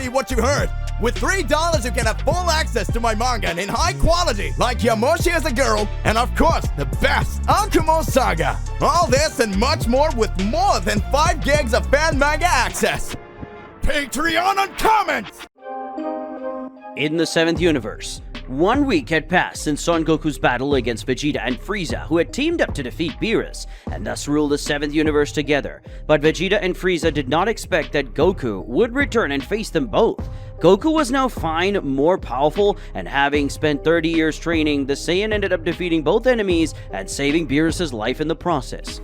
exactly what you heard. With $3, you can have full access to my manga and in high quality, like Yamoshi as a Girl, and of course, the best, Akumo Saga. All this and much more with more than 5 gigs of fan manga access. Patreon and comments! In the 7th universe, 1 week had passed since Son Goku's battle against Vegeta and Frieza, who had teamed up to defeat Beerus, and thus rule the 7th universe together. But Vegeta and Frieza did not expect that Goku would return and face them both. Goku was now fine, more powerful, and having spent 30 years training, the Saiyan ended up defeating both enemies and saving Beerus' life in the process.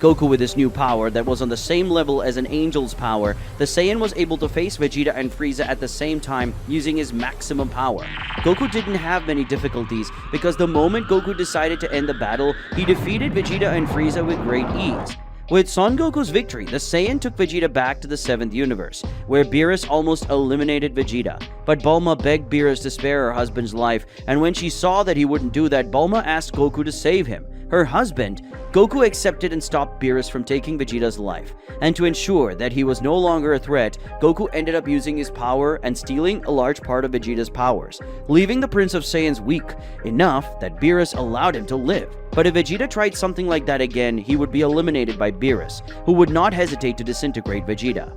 Goku, with his new power that was on the same level as an angel's power, the Saiyan was able to face Vegeta and Frieza at the same time using his maximum power. Goku didn't have many difficulties because the moment Goku decided to end the battle, he defeated Vegeta and Frieza with great ease. With Son Goku's victory, the Saiyan took Vegeta back to the 7th universe, where Beerus almost eliminated Vegeta. But Bulma begged Beerus to spare her husband's life, and when she saw that he wouldn't do that, Bulma asked Goku to save him. Her husband, Goku accepted and stopped Beerus from taking Vegeta's life. And to ensure that he was no longer a threat, Goku ended up using his power and stealing a large part of Vegeta's powers, leaving the Prince of Saiyans weak enough that Beerus allowed him to live. But if Vegeta tried something like that again, he would be eliminated by Beerus, who would not hesitate to disintegrate Vegeta.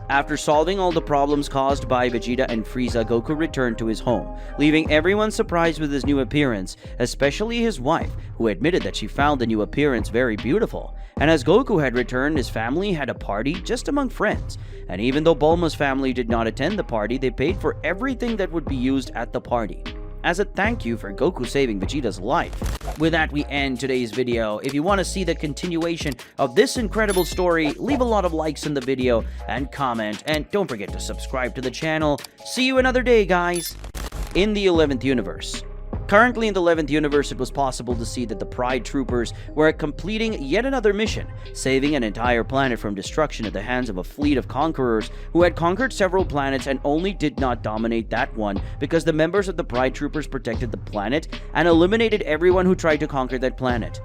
After solving all the problems caused by Vegeta and Frieza, Goku returned to his home, leaving everyone surprised with his new appearance, especially his wife, who admitted that she found the new appearance very beautiful. And as Goku had returned, his family had a party just among friends. And even though Bulma's family did not attend the party, they paid for everything that would be used at the party, as a thank you for Goku saving Vegeta's life. With that, we end today's video. If you want to see the continuation of this incredible story, leave a lot of likes in the video and comment, and don't forget to subscribe to the channel. See you another day, guys! In the 11th universe. Currently in the 11th universe, it was possible to see that the Pride Troopers were completing yet another mission, saving an entire planet from destruction at the hands of a fleet of conquerors who had conquered several planets and only did not dominate that one because the members of the Pride Troopers protected the planet and eliminated everyone who tried to conquer that planet.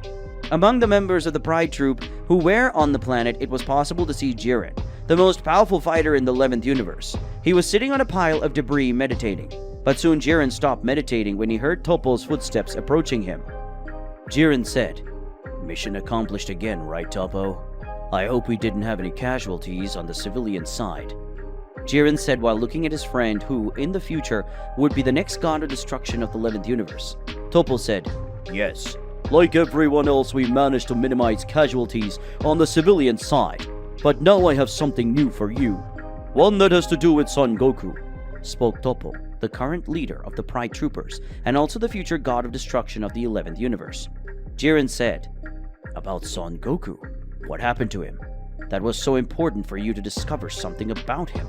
Among the members of the Pride Troop who were on the planet, it was possible to see Jiren, the most powerful fighter in the 11th universe. He was sitting on a pile of debris meditating. But soon Jiren stopped meditating when he heard Toppo's footsteps approaching him. Jiren said, "Mission accomplished again, right, Toppo? I hope we didn't have any casualties on the civilian side." Jiren said while looking at his friend who, in the future, would be the next god of destruction of the 11th universe. Toppo said, "Yes, like everyone else, we managed to minimize casualties on the civilian side. But now I have something new for you. One that has to do with Son Goku," spoke Toppo, the current leader of the Pride Troopers, and also the future god of destruction of the 11th universe. Jiren said, "About Son Goku, what happened to him? That was so important for you to discover something about him."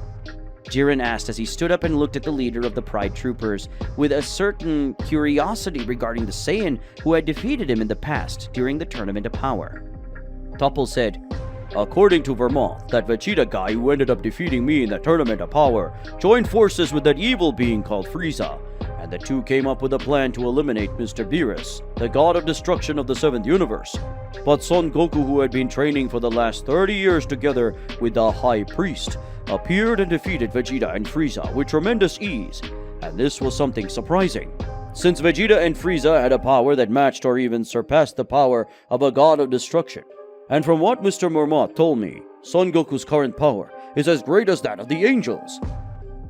Jiren asked as he stood up and looked at the leader of the Pride Troopers with a certain curiosity regarding the Saiyan who had defeated him in the past during the Tournament of Power. Toppo said, "According to Vermont, that Vegeta guy who ended up defeating me in the Tournament of Power joined forces with that evil being called Frieza, and the two came up with a plan to eliminate Mr. Beerus, the god of destruction of the 7th universe. But Son Goku, who had been training for the last 30 years together with the High Priest, appeared and defeated Vegeta and Frieza with tremendous ease, and this was something surprising, since Vegeta and Frieza had a power that matched or even surpassed the power of a god of destruction. And from what Mr. Marmot told me, Son Goku's current power is as great as that of the angels."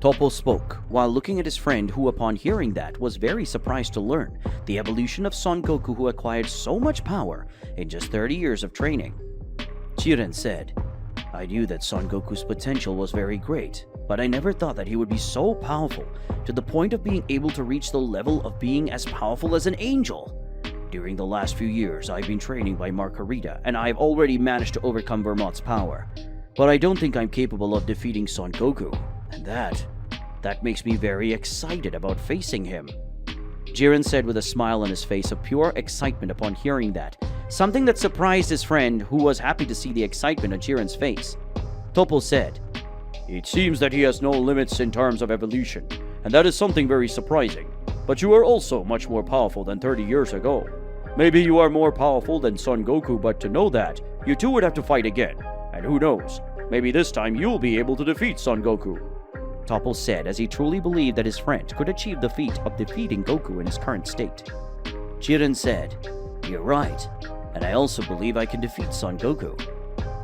Toppo spoke while looking at his friend who, upon hearing that, was very surprised to learn the evolution of Son Goku, who acquired so much power in just 30 years of training. Jiren said, "I knew that Son Goku's potential was very great, but I never thought that he would be so powerful to the point of being able to reach the level of being as powerful as an angel. During the last few years, I've been training by Margarita, and I've already managed to overcome Vermont's power. But I don't think I'm capable of defeating Son Goku, and that makes me very excited about facing him." Jiren said with a smile on his face of pure excitement upon hearing that, something that surprised his friend, who was happy to see the excitement on Jiren's face. Toppo said, "It seems that he has no limits in terms of evolution, and that is something very surprising. But you are also much more powerful than 30 years ago. Maybe you are more powerful than Son Goku, but to know that, you two would have to fight again. And who knows, maybe this time you'll be able to defeat Son Goku." Toppo said as he truly believed that his friend could achieve the feat of defeating Goku in his current state. Jiren said, "You're right, and I also believe I can defeat Son Goku.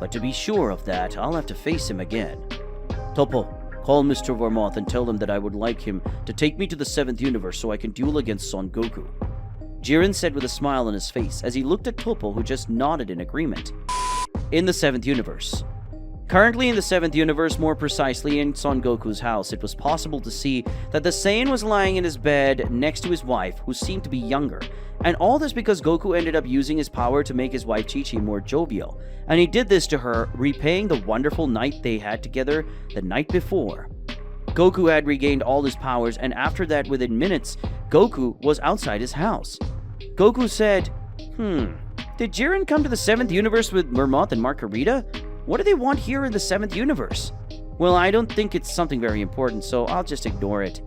But to be sure of that, I'll have to face him again. Toppo, call Mr. Vermoth and tell him that I would like him to take me to the 7th universe so I can duel against Son Goku." Jiren said with a smile on his face as he looked at Toppo, who just nodded in agreement. In the 7th universe. Currently in the 7th universe, more precisely in Son Goku's house, it was possible to see that the Saiyan was lying in his bed next to his wife, who seemed to be younger. And all this because Goku ended up using his power to make his wife Chi-Chi more jovial. And he did this to her, repaying the wonderful night they had together the night before. Goku had regained all his powers, and after that, within minutes, Goku was outside his house. Goku said, did Jiren come to the 7th universe with Vermoth and Margarita? What do they want here in the 7th universe? Well, I don't think it's something very important, so I'll just ignore it,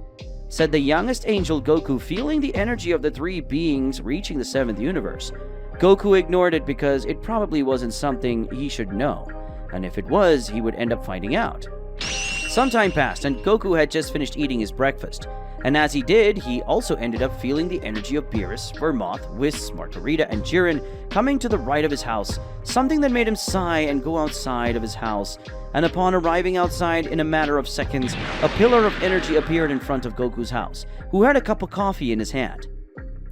said the youngest angel Goku, feeling the energy of the three beings reaching the 7th universe. Goku ignored it because it probably wasn't something he should know, and if it was, he would end up finding out. Some time passed, and Goku had just finished eating his breakfast. And as he did, he also ended up feeling the energy of Beerus, Vermoth, Whis, Margarita, and Jiren coming to the right of his house, something that made him sigh and go outside of his house. And upon arriving outside, in a matter of seconds, a pillar of energy appeared in front of Goku's house, who had a cup of coffee in his hand.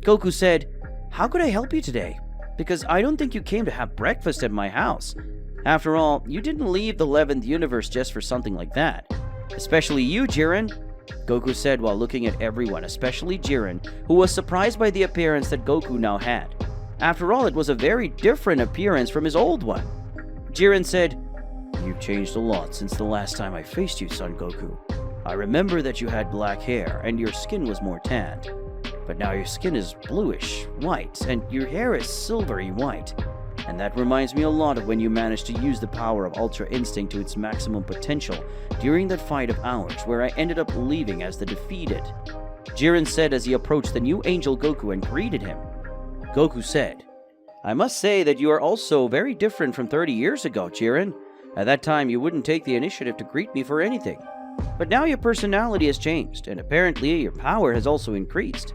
Goku said, "How could I help you today? Because I don't think you came to have breakfast at my house. After all, you didn't leave the 11th universe just for something like that. Especially you, Jiren," Goku said while looking at everyone, especially Jiren, who was surprised by the appearance that Goku now had. After all, it was a very different appearance from his old one. Jiren said, "You've changed a lot since the last time I faced you, Son Goku. I remember that you had black hair and your skin was more tanned. But now your skin is bluish, white, and your hair is silvery white. And that reminds me a lot of when you managed to use the power of Ultra Instinct to its maximum potential during that fight of ours, where I ended up leaving as the defeated," Jiren said as he approached the new Angel Goku and greeted him. Goku said, "I must say that you are also very different from 30 years ago, Jiren. At that time, you wouldn't take the initiative to greet me for anything. But now your personality has changed, and apparently your power has also increased.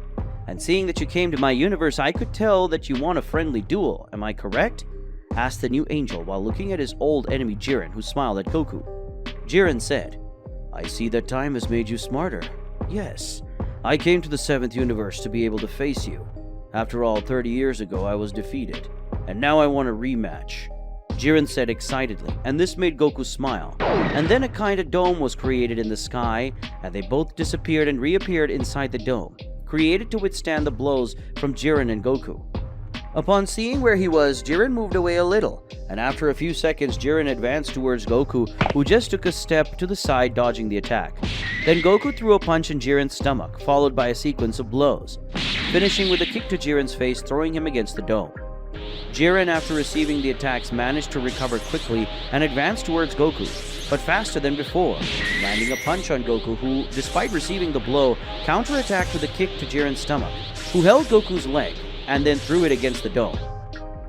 And seeing that you came to my universe, I could tell that you want a friendly duel, am I correct?" asked the new angel while looking at his old enemy Jiren, who smiled at Goku. Jiren said, "I see that time has made you smarter. Yes, I came to the 7th universe to be able to face you. After all, 30 years ago I was defeated, and now I want a rematch," Jiren said excitedly, and this made Goku smile. And then a kind of dome was created in the sky, and they both disappeared and reappeared inside the dome, created to withstand the blows from Jiren and Goku. Upon seeing where he was, Jiren moved away a little, and after a few seconds, Jiren advanced towards Goku, who just took a step to the side, dodging the attack. Then Goku threw a punch in Jiren's stomach, followed by a sequence of blows, finishing with a kick to Jiren's face, throwing him against the dome. Jiren, after receiving the attacks, managed to recover quickly and advanced towards Goku, but faster than before, landing a punch on Goku, who, despite receiving the blow, counterattacked with a kick to Jiren's stomach, who held Goku's leg and then threw it against the dome.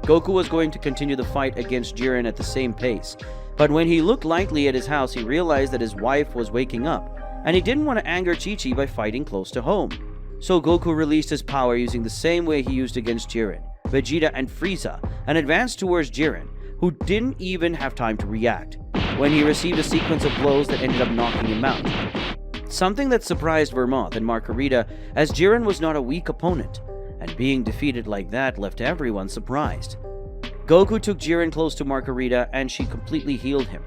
Goku was going to continue the fight against Jiren at the same pace, but when he looked lightly at his house, he realized that his wife was waking up, and he didn't want to anger Chi-Chi by fighting close to home. So Goku released his power using the same way he used against Jiren, Vegeta, and Frieza, and advanced towards Jiren, who didn't even have time to react, when he received a sequence of blows that ended up knocking him out. Something that surprised Vermoth and Margarita, as Jiren was not a weak opponent, and being defeated like that left everyone surprised. Goku took Jiren close to Margarita, and she completely healed him.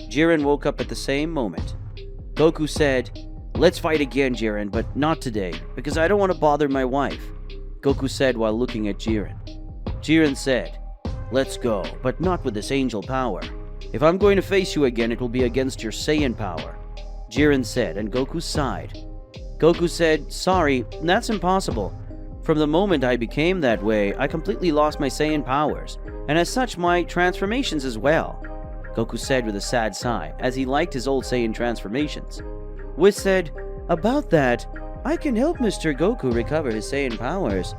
Jiren woke up at the same moment. Goku said, "Let's fight again, Jiren, but not today, because I don't want to bother my wife," Goku said while looking at Jiren. Jiren said, "Let's go, but not with this angel power. If I'm going to face you again, it will be against your Saiyan power," Jiren said, and Goku sighed. Goku said, "Sorry, that's impossible. From the moment I became that way, I completely lost my Saiyan powers, and as such, my transformations as well," Goku said with a sad sigh, as he liked his old Saiyan transformations. Whis said, "About that, I can help Mr. Goku recover his Saiyan powers,"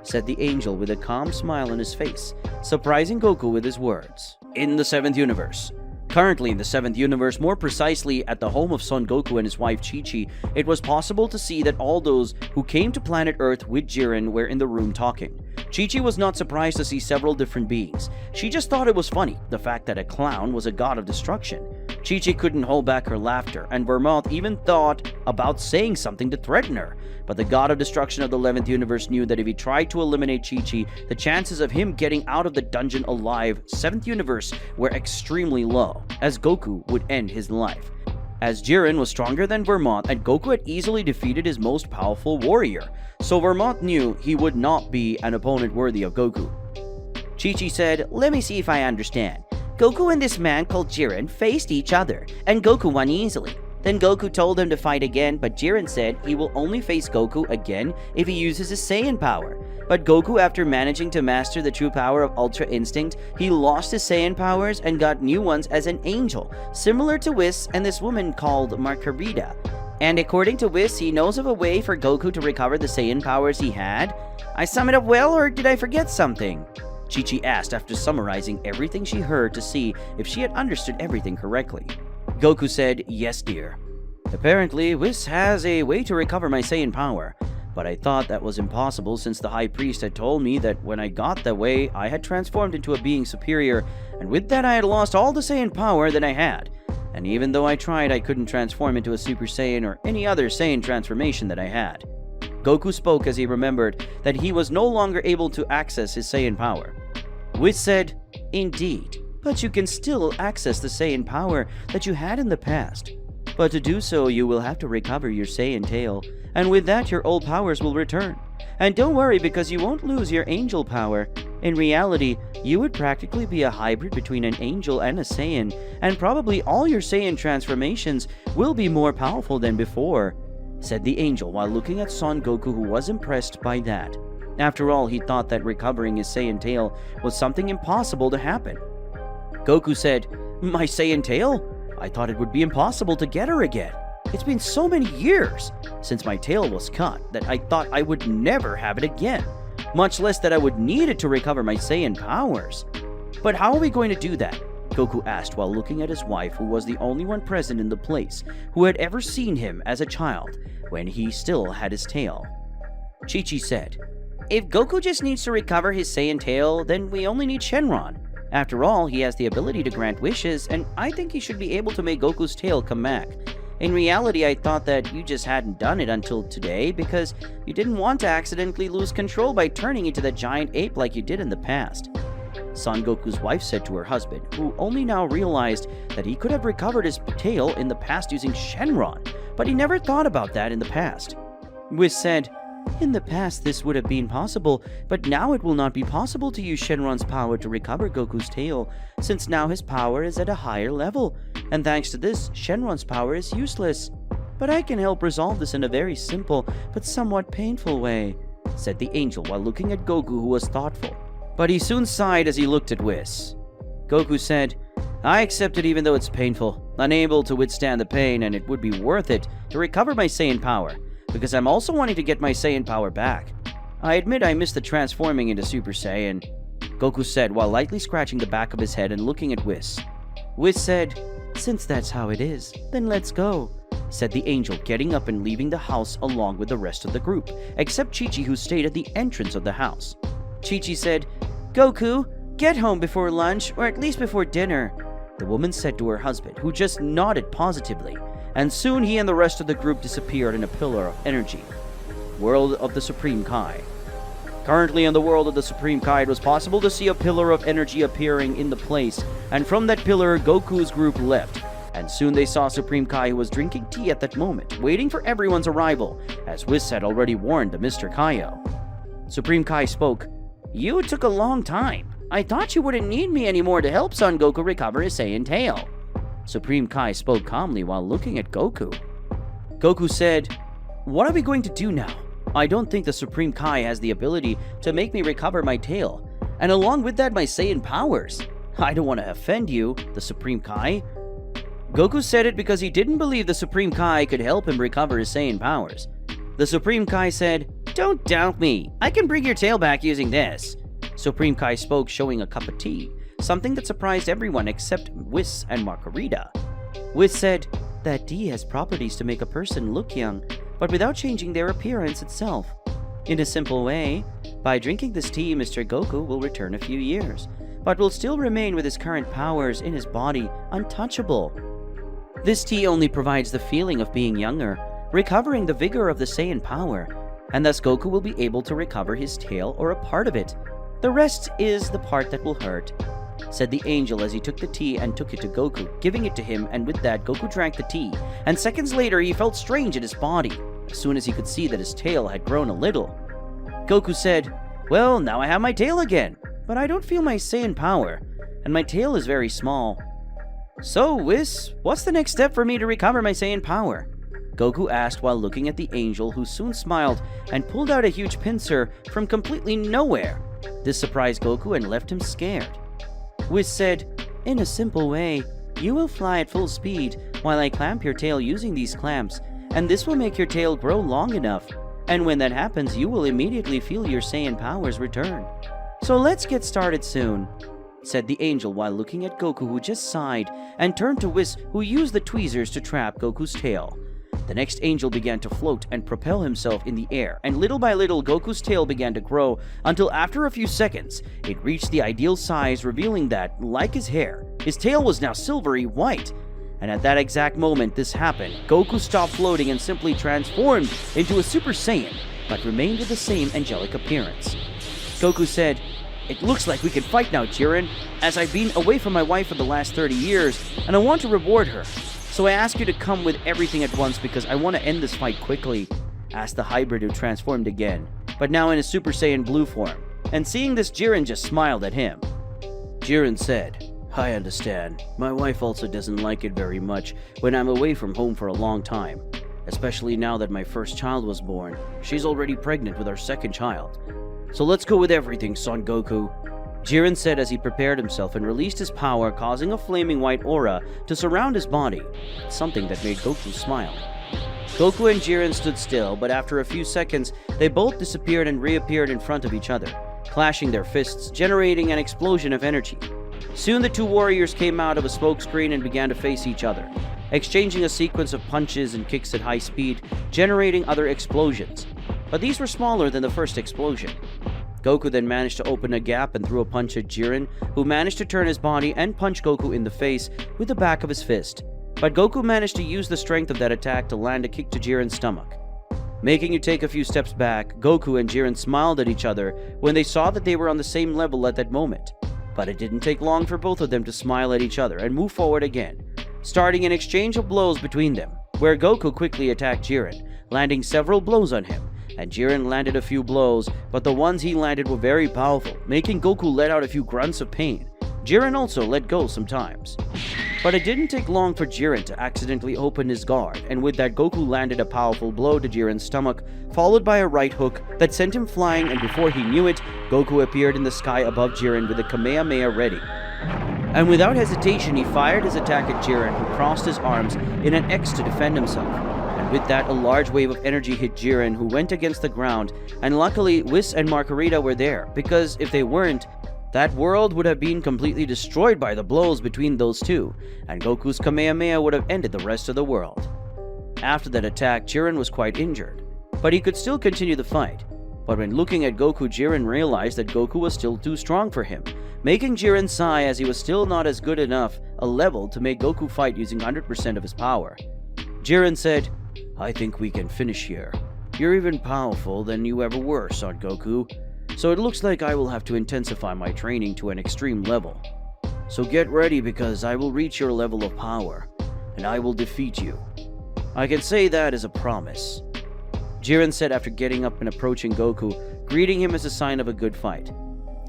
said the angel with a calm smile on his face, surprising Goku with his words. In the 7th universe, Currently in the 7th universe, more precisely at the home of Son Goku and his wife Chi-Chi, it was possible to see that all those who came to planet Earth with Jiren were in the room talking. Chi-Chi was not surprised to see several different beings. She just thought it was funny, the fact that a clown was a god of destruction. Chi-Chi couldn't hold back her laughter, and Vermont even thought about saying something to threaten her. But the god of destruction of the 11th universe knew that if he tried to eliminate Chi-Chi, the chances of him getting out of the dungeon alive 7th universe were extremely low, as Goku would end his life. As Jiren was stronger than Vermont, and Goku had easily defeated his most powerful warrior, so Vermont knew he would not be an opponent worthy of Goku. Chi-Chi said, "Let me see if I understand. Goku and this man called Jiren faced each other, and Goku won easily. Then Goku told him to fight again, but Jiren said he will only face Goku again if he uses his Saiyan power. But Goku, after managing to master the true power of Ultra Instinct, he lost his Saiyan powers and got new ones as an angel, similar to Whis and this woman called Margarita. And according to Whis, he knows of a way for Goku to recover the Saiyan powers he had. I sum it up well, or did I forget something?" Chi-Chi asked after summarizing everything she heard to see if she had understood everything correctly. Goku said, "Yes, dear. Apparently, Whis has a way to recover my Saiyan power, but I thought that was impossible since the High Priest had told me that when I got that way, I had transformed into a being superior, and with that I had lost all the Saiyan power that I had. And even though I tried, I couldn't transform into a Super Saiyan or any other Saiyan transformation that I had." Goku spoke as he remembered that he was no longer able to access his Saiyan power. Whis said, "Indeed, but you can still access the Saiyan power that you had in the past. But to do so, you will have to recover your Saiyan tail, and with that your old powers will return. And don't worry, because you won't lose your angel power. In reality, you would practically be a hybrid between an angel and a Saiyan, and probably all your Saiyan transformations will be more powerful than before," said the angel while looking at Son Goku, who was impressed by that. After all, he thought that recovering his Saiyan tail was something impossible to happen. Goku said, "My Saiyan tail? I thought it would be impossible to get her again. It's been so many years since my tail was cut that I thought I would never have it again, much less that I would need it to recover my Saiyan powers. But how are we going to do that?" Goku asked while looking at his wife, who was the only one present in the place who had ever seen him as a child when he still had his tail. Chi-Chi said, "If Goku just needs to recover his Saiyan tail, then we only need Shenron. After all, he has the ability to grant wishes, and I think he should be able to make Goku's tail come back. In reality, I thought that you just hadn't done it until today because you didn't want to accidentally lose control by turning into that giant ape like you did in the past." Son Goku's wife said to her husband, who only now realized that he could have recovered his tail in the past using Shenron, but he never thought about that in the past. Whis said, "In the past this would have been possible, but now it will not be possible to use Shenron's power to recover Goku's tail, since now his power is at a higher level, and thanks to this, Shenron's power is useless. But I can help resolve this in a very simple but somewhat painful way," said the angel while looking at Goku, who was thoughtful. But he soon sighed as he looked at Whis. Goku said, "I accept it even though it's painful, unable to withstand the pain, and it would be worth it to recover my Saiyan power, because I'm also wanting to get my Saiyan power back. I admit I missed the transforming into Super Saiyan," Goku said while lightly scratching the back of his head and looking at Whis. Whis said, "Since that's how it is, then let's go," said the angel, getting up and leaving the house along with the rest of the group, except Chi-Chi, who stayed at the entrance of the house. Chi-Chi said, "Goku, get home before lunch, or at least before dinner," the woman said to her husband, who just nodded positively, and soon he and the rest of the group disappeared in a pillar of energy. World of the Supreme Kai. Currently in the world of the Supreme Kai, it was possible to see a pillar of energy appearing in the place, and from that pillar, Goku's group left, and soon they saw Supreme Kai, who was drinking tea at that moment, waiting for everyone's arrival, as Whis had already warned the Mr. Kaio. Supreme Kai spoke, "You took a long time. I thought you wouldn't need me anymore to help Son Goku recover his Saiyan tail." Supreme Kai spoke calmly while looking at Goku. Goku said, "What are we going to do now? I don't think the Supreme Kai has the ability to make me recover my tail, and along with that my Saiyan powers. I don't want to offend you, the Supreme Kai." Goku said it because he didn't believe the Supreme Kai could help him recover his Saiyan powers. The Supreme Kai said, "Don't doubt me. I can bring your tail back using this." Supreme Kai spoke, showing a cup of tea. something that surprised everyone except Whis and Margarita. Whis said that tea has properties to make a person look young, but without changing their appearance itself. In a simple way, by drinking this tea, Mr. Goku will return a few years, but will still remain with his current powers in his body untouchable. This tea only provides the feeling of being younger, recovering the vigor of the Saiyan power, and thus Goku will be able to recover his tail or a part of it. The rest is the part that will hurt, said the angel as he took the tea and took it to Goku, giving it to him, and with that Goku drank the tea, and seconds later he felt strange in his body, as soon as he could see that his tail had grown a little. Goku said, "Well, now I have my tail again, but I don't feel my Saiyan power, and my tail is very small. So, Whis, what's the next step for me to recover my Saiyan power?" Goku asked while looking at the angel, who soon smiled and pulled out a huge pincer from completely nowhere. This surprised Goku and left him scared. Whis said, "In a simple way, you will fly at full speed while I clamp your tail using these clamps, and this will make your tail grow long enough. And when that happens, you will immediately feel your Saiyan powers return. So let's get started soon," said the angel while looking at Goku, who just sighed and turned to Whis, who used the tweezers to trap Goku's tail. The next angel began to float and propel himself in the air, and little by little Goku's tail began to grow until after a few seconds, it reached the ideal size, revealing that, like his hair, his tail was now silvery white. And at that exact moment this happened, Goku stopped floating and simply transformed into a Super Saiyan, but remained with the same angelic appearance. Goku said, "It looks like we can fight now, Jiren, as I've been away from my wife for the last 30 years, and I want to reward her. So I ask you to come with everything at once because I want to end this fight quickly," asked the hybrid, who transformed again, but now in a Super Saiyan blue form. And seeing this, Jiren just smiled at him. Jiren said, "I understand. My wife also doesn't like it very much when I'm away from home for a long time. Especially now that my first child was born. She's already pregnant with our second child. So let's go with everything, Son Goku," Jiren said as he prepared himself and released his power, causing a flaming white aura to surround his body, something that made Goku smile. Goku and Jiren stood still, but after a few seconds, they both disappeared and reappeared in front of each other, clashing their fists, generating an explosion of energy. Soon the two warriors came out of a smokescreen and began to face each other, exchanging a sequence of punches and kicks at high speed, generating other explosions. But these were smaller than the first explosion. Goku then managed to open a gap and threw a punch at Jiren, who managed to turn his body and punch Goku in the face with the back of his fist. But Goku managed to use the strength of that attack to land a kick to Jiren's stomach. Making you take a few steps back, Goku and Jiren smiled at each other when they saw that they were on the same level at that moment. But it didn't take long for both of them to smile at each other and move forward again, starting an exchange of blows between them, where Goku quickly attacked Jiren, landing several blows on him, and Jiren landed a few blows, but the ones he landed were very powerful, making Goku let out a few grunts of pain. Jiren also let go sometimes. But it didn't take long for Jiren to accidentally open his guard, and with that Goku landed a powerful blow to Jiren's stomach, followed by a right hook that sent him flying, and before he knew it, Goku appeared in the sky above Jiren with a Kamehameha ready. And without hesitation, he fired his attack at Jiren, who crossed his arms in an X to defend himself. And with that, a large wave of energy hit Jiren, who went against the ground, and luckily Whis and Margarita were there, because if they weren't, that world would have been completely destroyed by the blows between those two, and Goku's Kamehameha would have ended the rest of the world. After that attack, Jiren was quite injured, but he could still continue the fight. But when looking at Goku, Jiren realized that Goku was still too strong for him, making Jiren sigh as he was still not as good enough a level to make Goku fight using 100% of his power. Jiren said, "I think we can finish here. You're even powerful than you ever were, Son Goku. So it looks like I will have to intensify my training to an extreme level. So get ready because I will reach your level of power, and I will defeat you. I can say that as a promise," Jiren said after getting up and approaching Goku, greeting him as a sign of a good fight.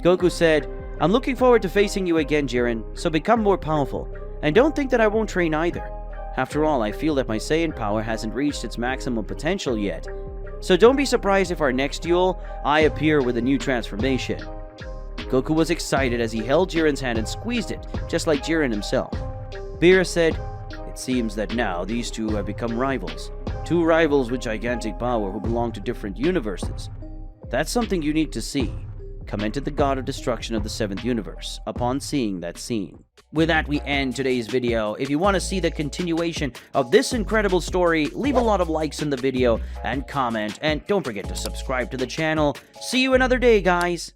Goku said, "I'm looking forward to facing you again, Jiren, so become more powerful, and don't think that I won't train either. After all, I feel that my Saiyan power hasn't reached its maximum potential yet. So don't be surprised if our next duel, I appear with a new transformation." Goku was excited as he held Jiren's hand and squeezed it, just like Jiren himself. Beerus said, "It seems that now these two have become rivals. Two rivals with gigantic power who belong to different universes. That's something you need to see. commented the god of destruction of the 7th universe upon seeing that scene. With that, we end today's video. If you want to see the continuation of this incredible story, leave a lot of likes in the video and comment, and don't forget to subscribe to the channel. See you another day, guys!